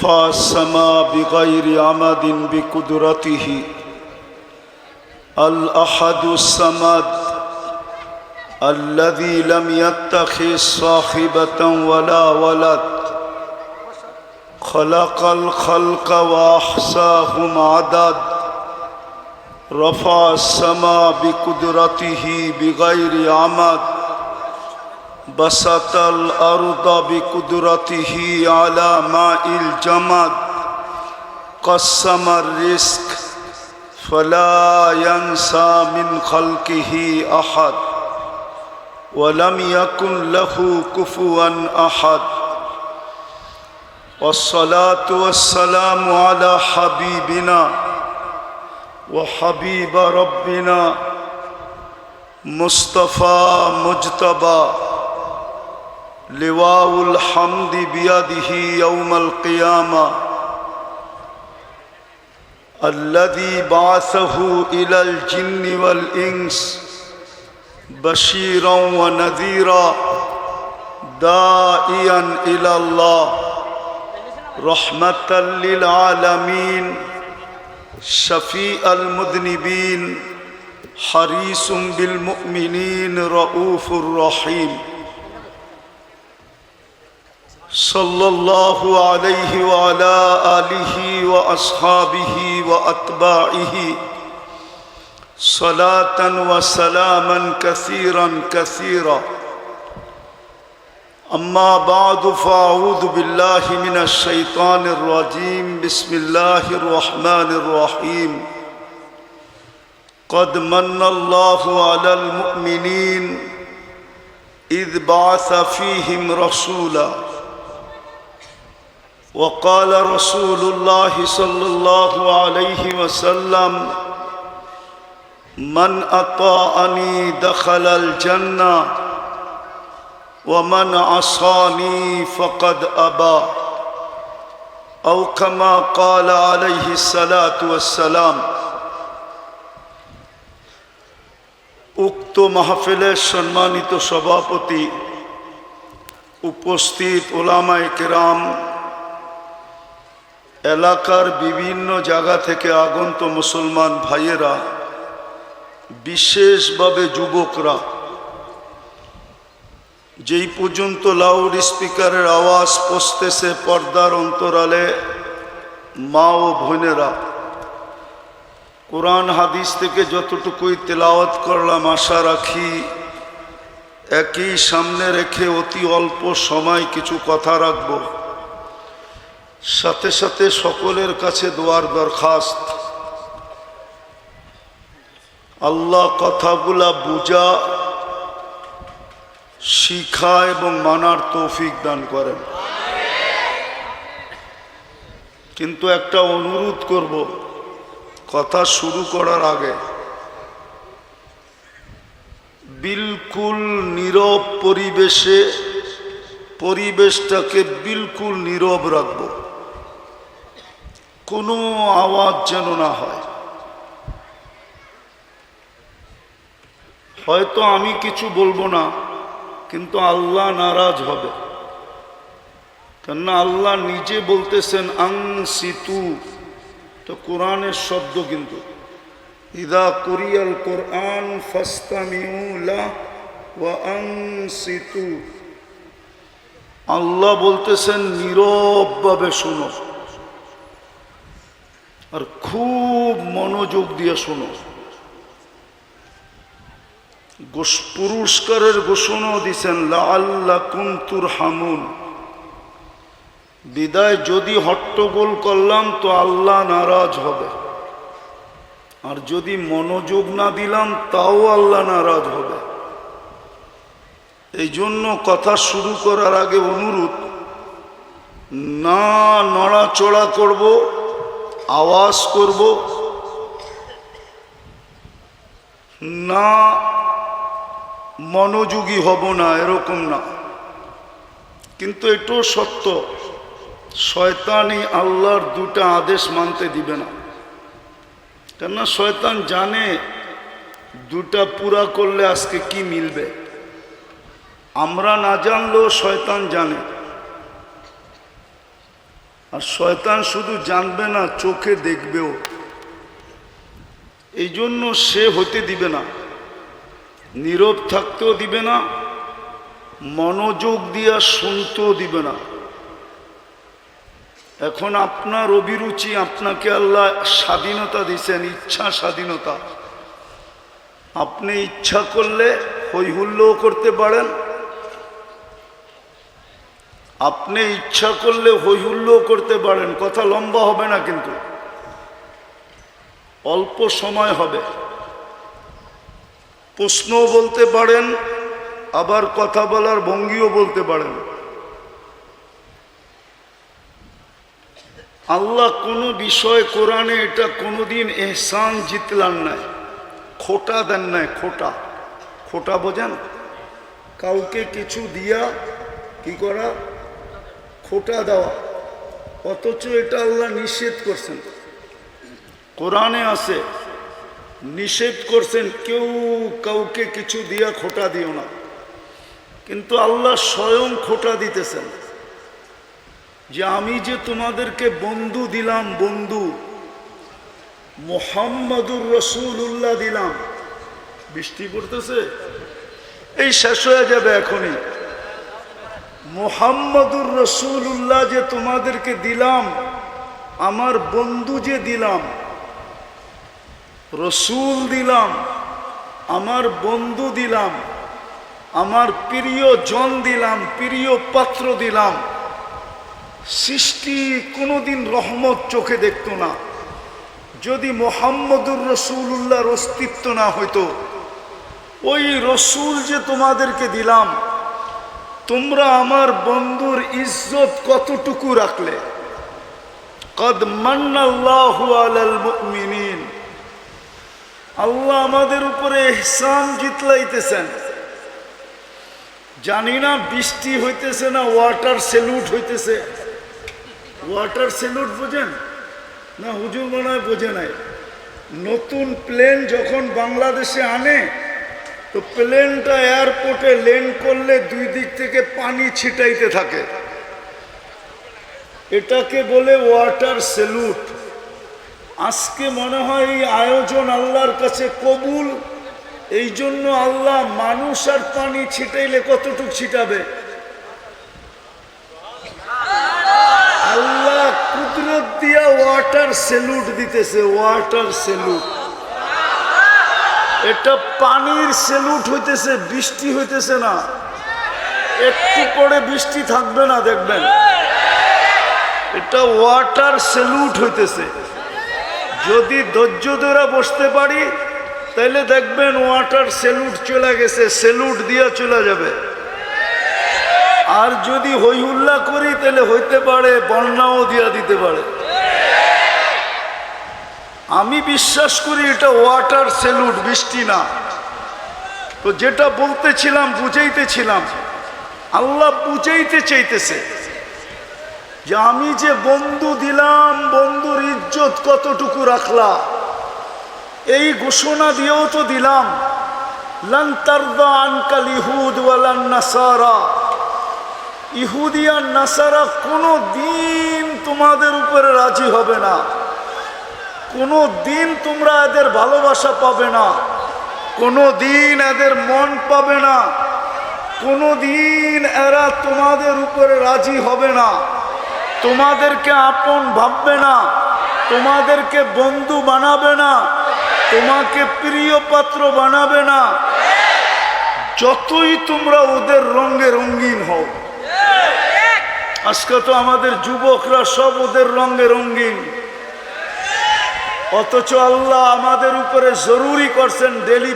رفع السماء بغير عمد بقدرته الأحد الصمد الذي لم يتخذ صاحبة ولا ولد خلق الخلق وأحصاهم عدد رفع السماء بقدرته بغير عمد بسط الأرض بقدرته على ماء الجمد قسم الرزق فلا ينسى من خلقه أحد ولم يكن له كفوا أحد والصلاة والسلام على حبيبنا وحبيب ربنا مصطفى مجتبى لواء الحمد بيده يوم القيامة الذي بعثه إلى الجن والإنس بشيرا ونذيرا داعيا إلى الله رحمة للعالمين شفيع المذنبين حريص بالمؤمنين رؤوف رحيم صلى الله عليه وعلى آله وأصحابه وأتباعه صلاة وسلاما كثيرا كثيرا أما بعد فأعوذ بالله من الشيطان الرجيم بسم الله الرحمن الرحيم قد من الله على المؤمنين إذ بعث فيهم رسولا وقال رسول الله صلى الله عليه وسلم من أطاعني دخل الجنة ومن عصاني فقد أبى أو كما قال عليه الصلاة والسلام উক্ত মাহফিলের সম্মানিত সভাপতি উপস্থিত উলামায়ে কেরাম এলাকার বিভিন্ন জায়গা থেকে আগত মুসলমান ভাইয়েরা বিশেষভাবে যুবকরা যেই পর্যন্ত লাউড স্পিকারের আওয়াজ পৌঁছতেছে পর্দার অন্তরালে মা ও বোনেরা কোরআন হাদিস থেকে যতটুকুই তেলাওয়াত করলাম আশা রাখি একই সামনে রেখে অতি অল্প সময় কিছু কথা রাখব সাথে সাথে সকলের কাছে দোয়ার দরখাস্ত আল্লাহ কথাগুলা বুঝা শিখা এবং মানার তৌফিক দান করেন কিন্তু একটা অনুরোধ করব কথা শুরু করার আগে বিলকুল নীরব পরিবেশে পরিবেশটাকে বিলকুল নীরব রাখব কোনো আওয়াজ যেন না হয় হয়তো আমি কিছু বলবো না কিন্তু আল্লাহ নারাজ হবে কেননা আল্লাহ নিজে বলতেছেন আনসিতু তো কোরআনের শব্দ কিন্তু ইদা কুরিয়াল কোরআন ফাসতামিউ লাহু ওয়া আনসিতু আল্লাহ বলতেছেন নীরবভাবে শোনো আর খুব মনোযোগ দিয়ে শোনো পুরস্কারের ঘোষণাও দিছেন লাআল্লাকুম তুরহামুন বিদায় যদি হট্টগোল করলাম তো আল্লাহ নারাজ হবে আর যদি মনোযোগ না দিলাম তাও আল্লাহ নারাজ হবে এই জন্য কথা শুরু করার আগে অনুরোধ না নড়াচড়া করব আওয়াজ করব না মনোযোগী হব না এরকম না কিন্তু এটাও সত্য শয়তানই আল্লাহর দুটা আদেশ মানতে দিবে না কেননা শয়তান জানে দুটা পুরা করলে আজকে কি মিলবে আমরা না জানলেও শয়তান জানে আর শয়তান শুধু জানবে না, চোখে দেখবেও। এই জন্য সে হতে দিবে না, নীরব থাকতেও দিবে না, মনোযোগ দিয়া শুনতেও দিবে না। এখন আপনার অভিরুচি, আপনাকে আল্লাহ স্বাধীনতা দিয়েছেন, ইচ্ছা স্বাধীনতা। আপনি ইচ্ছা করলে হই হুল্লোড় করতে পারেন, আপনি ইচ্ছা করলে হই হুল্লোড় করতে পারেন। কথা লম্বা হবে না, কিন্তু অল্প সময় হবে। প্রশ্নও বলতে পারেন, আবার কথা বলার ভঙ্গিও বলতে পারেন। আল্লাহ কোনো বিষয় কোরআনে এটা কোনোদিন এহসান জিতলান নাই, খোটা দেন নাই। খোটা, খোটা বোঝেন? কাউকে কিছু দিয়া কি করা? খোটা দেওয়া। অথচ এটা আল্লাহ নিষেধ করছেন, কোরআনে আছে, নিষেধ করছেন কেউ কাউকে কিছু দিয়া খোটা দিও না। কিন্তু আল্লাহ স্বয়ং খোটা দিতেছেন যে আমি যে তোমাদেরকে বন্ধু দিলাম, বন্ধু মুহাম্মাদুর রাসূলুল্লাহ দিলাম। বৃষ্টি পড়তেছে, এই শেষ হয়ে যাবে এখনই। মুহাম্মাদুর রাসূলুল্লাহ যে তোমাদেরকে দিলাম, আমার বন্ধু যে দিলাম, রসুল দিলাম, আমার বন্ধু দিলাম, আমার প্রিয় জন দিলাম, প্রিয় পাত্র দিলাম। সৃষ্টি কোনোদিন রহমত চোখে দেখতো না যদি মুহাম্মাদুর রাসূলুল্লাহর অস্তিত্ব না হইতো। ওই রসুল যে তোমাদেরকে দিলাম, তোমরা আমার বন্ধুর ইজ্জত কতটুকু রাখলে? কদ মান্নাল্লাহু আলাল মুমিনিন। আল্লাহ আমাদের উপরে ইহসান জিতলাইতেছেন। জানি না বৃষ্টি হইতেছে না ওয়াটার স্যালুট হইতেছে। ওয়াটার স্যালুট বোঝেন না? হুজুর মনে হয় বোঝে নাই। নতুন প্লেন যখন বাংলাদেশে আনে, তো প্লেনটা এয়ারপোর্টে ল্যান্ড করলে দুই দিক থেকে পানি ছিটাইতে থাকে, এটাকে বলে ওয়াটার স্যালুট। আজকে মনে হয় এই আয়োজন আল্লাহর কাছে কবুল। এই জন্য আল্লাহ মানুষ আর পানি ছিটাইলে কতটুক ছিটাবে? আল্লাহ কুদরত দিয়া ওয়াটার স্যালুট দিতেছে, ওয়াটার স্যালুট। এটা পানির স্যালুট হইতেছে, বৃষ্টি হইতেছে না। একটু পরে বৃষ্টি থাকবে না, দেখবেন। এটা ওয়াটার স্যালুট হইতেছে। যদি ধৈর্য ধরে বসতে পারি তাহলে দেখবেন ওয়াটার স্যালুট চলে গেছে, স্যালুট দিয়ে চলে যাবে। আর যদি হই হুল্লা করি তাহলে হইতে পারে বন্যাও দিয়া দিতে পারে। আমি বিশ্বাস করি এটা ওয়াটার স্যালুট, বৃষ্টি না। তো যেটা বলতেছিলাম, বুঝাইতেছিলাম, আল্লাহ বুঝাইতে চাইতেছে যে আমি যে বন্ধু দিলাম, বন্ধুর ইজ্জত কতটুকু রাখলা। এই ঘোষণা দিয়েও তো দিলাম, লান তারদা আনকাল ইহুদ ওয়ালান নাসারা। ইহুদি আর নাসারা কোনো দিন তোমাদের উপরে রাজি হবে না, কোনো দিন তোমরা এদের ভালোবাসা পাবে না, কোনো দিন এদের মন পাবে না, কোনো দিন এরা তোমাদের উপরে রাজি হবে না, তোমাদেরকে আপন ভাববে না, তোমাদেরকে বন্ধু বানাবে না, তোমাকে প্রিয় পাত্র বানাবে না, যতই তোমরা ওদের রঙে রঙিন হও। আজকে তো আমাদের যুবকরা সব ওদের রঙে রঙিন, অথচ আল্লাহ আমাদের উপরে জরুরি করছেন ডেলি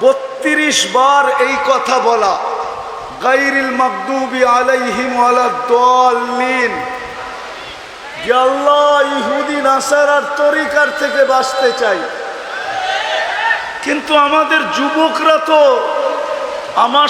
32 বার এই কথা বলা, গায়রিল মাগদুবি আলাইহিম ওয়ালাদ-দাল্লিন। যে আল্লাহ ইহুদি নাসারার তরিকার থেকে বাঁচতে চাই, কিন্তু আমাদের যুবকরা তো আমার